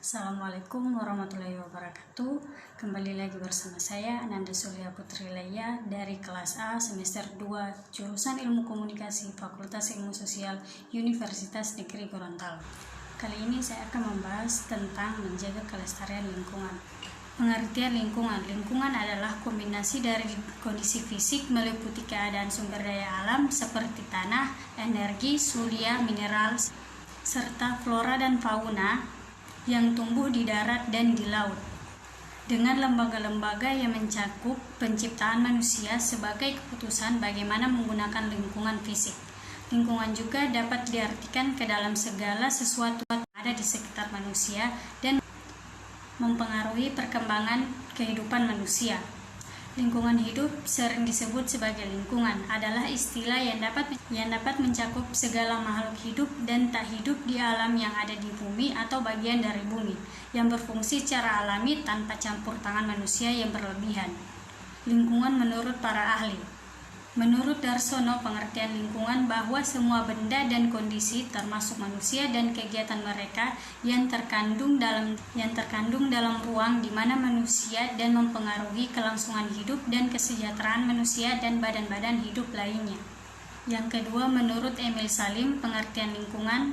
Assalamualaikum warahmatullahi wabarakatuh. Kembali lagi bersama saya Ananda Surya Putri Leia dari kelas A semester 2 jurusan Ilmu Komunikasi Fakultas Ilmu Sosial Universitas Negeri Gorontalo. Kali ini saya akan membahas tentang menjaga kelestarian lingkungan. Pengertian lingkungan. Lingkungan adalah kombinasi dari kondisi fisik meliputi keadaan sumber daya alam seperti tanah, energi, surya, mineral, serta flora dan fauna yang tumbuh di darat dan di laut, dengan lembaga-lembaga yang mencakup penciptaan manusia sebagai keputusan bagaimana menggunakan lingkungan fisik. Lingkungan juga dapat diartikan ke dalam segala sesuatu yang ada di sekitar manusia dan mempengaruhi perkembangan kehidupan manusia. Lingkungan hidup sering disebut sebagai lingkungan, adalah istilah yang dapat mencakup segala makhluk hidup dan tak hidup di alam yang ada di bumi atau bagian dari bumi, yang berfungsi secara alami tanpa campur tangan manusia yang berlebihan. Lingkungan menurut para ahli. Menurut Darsono, pengertian lingkungan bahwa semua benda dan kondisi termasuk manusia dan kegiatan mereka yang terkandung dalam ruang di mana manusia dan mempengaruhi kelangsungan hidup dan kesejahteraan manusia dan badan-badan hidup lainnya. Yang kedua, menurut Emil Salim, pengertian lingkungan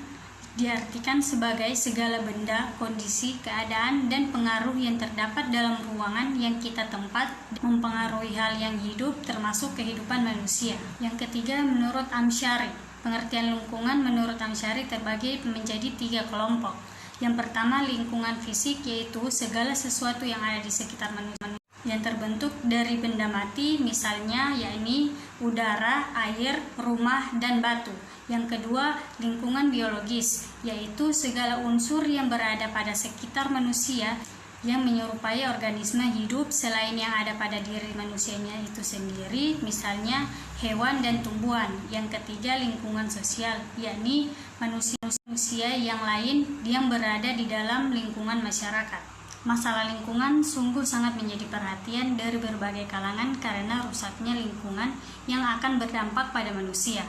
diartikan sebagai segala benda, kondisi, keadaan, dan pengaruh yang terdapat dalam ruangan yang kita tempat mempengaruhi hal yang hidup termasuk kehidupan manusia. Yang ketiga, menurut Amsyari, pengertian lingkungan menurut Amsyari terbagi menjadi 3 kelompok. Yang pertama, lingkungan fisik, yaitu segala sesuatu yang ada di sekitar manusia yang terbentuk dari benda mati, misalnya yakni udara, air, rumah, dan batu. Yang kedua, lingkungan biologis, yaitu segala unsur yang berada pada sekitar manusia yang menyerupai organisme hidup selain yang ada pada diri manusianya itu sendiri, misalnya hewan dan tumbuhan. Yang ketiga, lingkungan sosial, yakni manusia yang lain yang berada di dalam lingkungan masyarakat. Masalah lingkungan sungguh sangat menjadi perhatian dari berbagai kalangan karena rusaknya lingkungan yang akan berdampak pada manusia.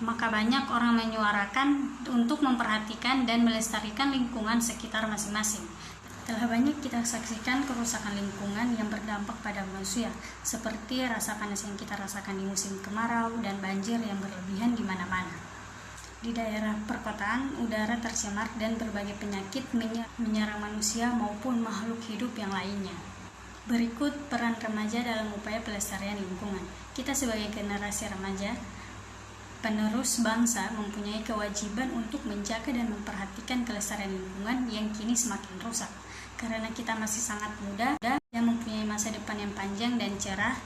Maka banyak orang menyuarakan untuk memperhatikan dan melestarikan lingkungan sekitar masing-masing. Telah banyak kita saksikan kerusakan lingkungan yang berdampak pada manusia, seperti rasa panas yang kita rasakan di musim kemarau dan banjir yang berlebihan di mana-mana. Di daerah perkotaan, udara tercemar dan berbagai penyakit menyerang manusia maupun makhluk hidup yang lainnya. Berikut peran remaja dalam upaya pelestarian lingkungan. Kita sebagai generasi remaja, penerus bangsa, mempunyai kewajiban untuk menjaga dan memperhatikan kelestarian lingkungan yang kini semakin rusak. Karena kita masih sangat muda dan mempunyai masa depan yang panjang dan cerah,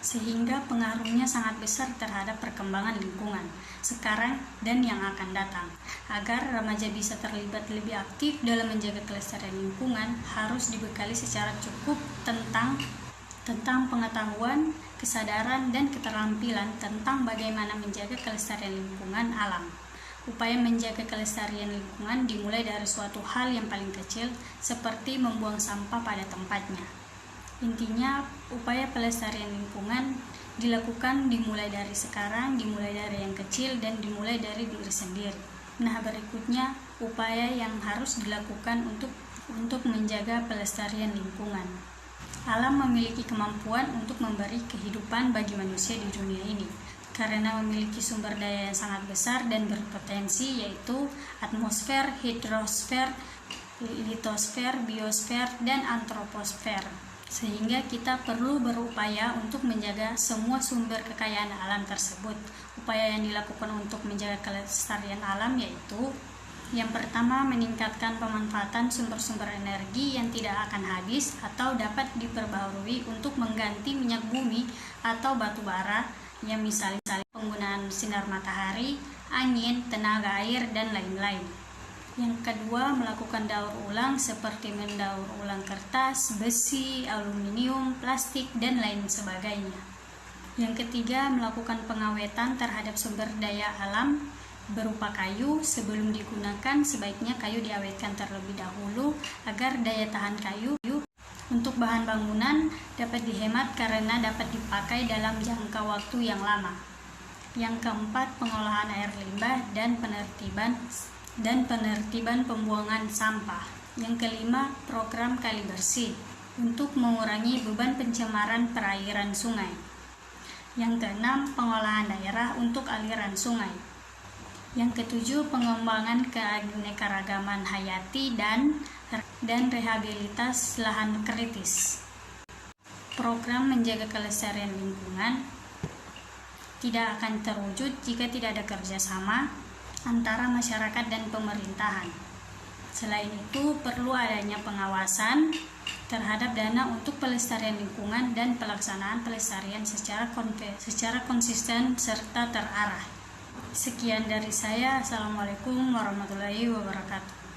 sehingga pengaruhnya sangat besar terhadap perkembangan lingkungan sekarang dan yang akan datang. Agar remaja bisa terlibat lebih aktif dalam menjaga kelestarian lingkungan, harus dibekali secara cukup tentang pengetahuan, kesadaran, dan keterampilan tentang bagaimana menjaga kelestarian lingkungan alam. Upaya menjaga kelestarian lingkungan dimulai dari suatu hal yang paling kecil, seperti membuang sampah pada tempatnya. Intinya, upaya pelestarian lingkungan dilakukan dimulai dari sekarang, dimulai dari yang kecil, dan dimulai dari diri sendiri. Nah, berikutnya upaya yang harus dilakukan untuk menjaga pelestarian lingkungan. Alam memiliki kemampuan untuk memberi kehidupan bagi manusia di dunia ini, karena memiliki sumber daya yang sangat besar dan berpotensi, yaitu atmosfer, hidrosfer, litosfer, biosfer, dan antroposfer. Sehingga kita perlu berupaya untuk menjaga semua sumber kekayaan alam tersebut. Upaya yang dilakukan untuk menjaga kelestarian alam yaitu: yang pertama, meningkatkan pemanfaatan sumber-sumber energi yang tidak akan habis atau dapat diperbaharui untuk mengganti minyak bumi atau batu bara, yang misalnya penggunaan sinar matahari, angin, tenaga air, dan lain-lain. Yang kedua, melakukan daur ulang seperti mendaur ulang kertas, besi, aluminium, plastik, dan lain sebagainya. Yang ketiga, melakukan pengawetan terhadap sumber daya alam berupa kayu. Sebelum digunakan, sebaiknya kayu diawetkan terlebih dahulu agar daya tahan kayu untuk bahan bangunan dapat dihemat karena dapat dipakai dalam jangka waktu yang lama. Yang keempat, pengolahan air limbah dan penertiban pembuangan sampah. Yang kelima, program kali bersih untuk mengurangi beban pencemaran perairan sungai. Yang keenam, pengolahan daerah untuk aliran sungai. Yang ketujuh, pengembangan keanekaragaman hayati dan rehabilitas lahan kritis. Program menjaga kelestarian lingkungan tidak akan terwujud jika tidak ada kerjasama antara masyarakat dan pemerintahan. Selain itu, perlu adanya pengawasan terhadap dana untuk pelestarian lingkungan dan pelaksanaan pelestarian secara konsisten serta terarah. Sekian dari saya. Assalamualaikum warahmatullahi wabarakatuh.